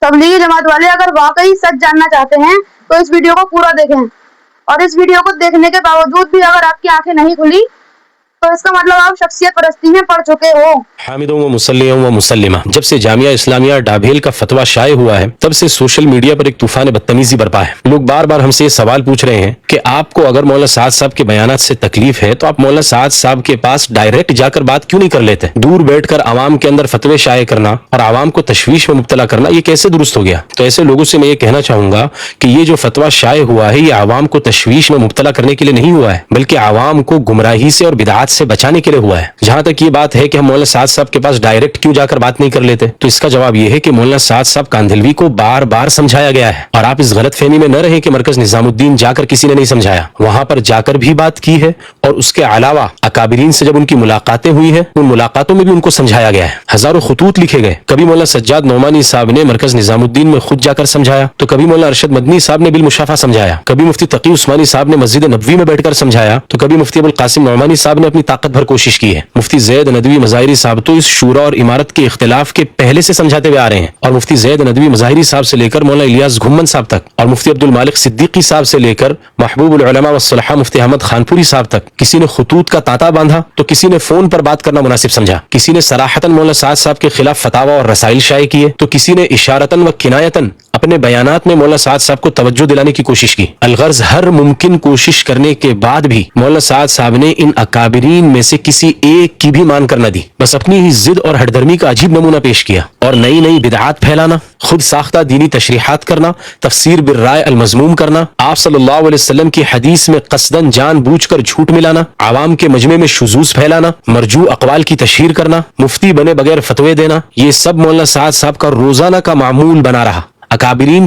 تبلیغی جماعت والے اگر واقعی سچ جاننا چاہتے ہیں تو اس ویڈیو کو پورا دیکھیں، اور اس ویڈیو کو دیکھنے کے باوجود بھی اگر آپ کی آنکھیں نہیں کھلی تو اس کا مطلب آپ شخصیت پرستی میں پڑ چکے ہو۔ حامدوں و مسلیوں و مسلمہ، جب سے جامعہ اسلامیہ ڈابھیل کا فتویٰ شائع ہوا ہے تب سے سوشل میڈیا پر ایک طوفان بدتمیزی برپا ہے۔ لوگ بار بار ہم سے یہ سوال پوچھ رہے ہیں کہ آپ کو اگر مولانا سعد صاحب کے بیانات سے تکلیف ہے تو آپ مولانا سعد صاحب کے پاس ڈائریکٹ جا کر بات کیوں نہیں کر لیتے؟ دور بیٹھ کر عوام کے اندر فتوے شائع کرنا اور عوام کو تشویش میں مبتلا کرنا یہ کیسے درست ہو گیا؟ تو ایسے لوگوں سے میں یہ کہنا چاہوں گا کہ یہ جو فتویٰ شائع ہوا ہے یہ عوام کو تشویش میں مبتلا کرنے کے لیے نہیں ہوا ہے، بلکہ عوام کو گمراہی سے اور بدعات سے بچانے کے لیے ہوا ہے۔ جہاں تک یہ بات ہے کہ ہم مولانا سعد صاحب کے پاس ڈائریکٹ کیوں جا کر بات نہیں کر لیتے، تو اس کا جواب یہ ہے کہ مولانا سعد صاحب کاندھلوی کو بار بار سمجھایا گیا ہے، اور آپ اس غلط فہمی میں نہ رہیں کہ مرکز نظام الدین جا کر کسی نے نہیں سمجھایا، وہاں پر جا کر بھی بات کی ہے، اور اس کے علاوہ اکابرین سے جب ان کی ملاقاتیں ہوئی ہیں ان ملاقاتوں میں بھی ان کو سمجھایا گیا ہے۔ ہزاروں خطوط لکھے گئے، کبھی مولانا سجاد نعمانی صاحب نے مرکز نظام الدین میں خود جا کر سمجھایا، تو کبھی مولانا ارشد مدنی صاحب نے بالمشافہ سمجھایا، کبھی مفتی تقی عثمانی صاحب نے مسجد نبوی میں بیٹھ کر سمجھایا، تو کبھی مفتی ابوالقاسم نعمانی صاحب نے اپنی طاقت بھر کوشش کی ہے۔ مفتی زید ندوی مظاہری صاحب تو اس شورا اور امارت کے اختلاف کے پہلے سے سمجھاتے ہوئے آ رہے ہیں، اور مفتی زید ندوی مظاہری صاحب سے لے کر مولانا الیاس گھمن صاحب تک، اور مفتی عبد المالک صدیقی صاحب سے لے کر محبوب العلماء والصلحاء مفتی احمد خانپوری صاحب تک، کسی نے خطوط کا تانتا باندھا تو کسی نے فون پر بات کرنا مناسب سمجھا، کسی نے صراحتاً مولانا سعد صاحب کے خلاف فتاوی اور رسائل شائع کیے، تو کسی نے اشارتاً و کنایتاً اپنے بیانات میں مولانا سعد صاحب کو توجہ دلانے کی کوشش کی۔ الغرض ہر ممکن کوشش کرنے کے بعد بھی مولانا سعد صاحب نے ان اکابرین میں سے کسی ایک کی بھی مان کر نہ دی، بس اپنی ہی ضد اور ہٹ درمی کا عجیب نمونہ پیش کیا، اور نئی نئی بدعات پھیلانا، خود ساختہ دینی تشریحات کرنا، تفسیر بالرائے المذموم کرنا، آپ صلی اللہ علیہ وسلم کی حدیث میں قصداً جان بوجھ کر جھوٹ ملانا، عوام کے مجمع میں شذوذ پھیلانا، مرجوع اقوال کی تشہیر کرنا، مفتی بنے بغیر فتوے دینا، یہ سب مولانا سعد صاحب کا روزانہ کا معمول بنا رہا۔ اکابرین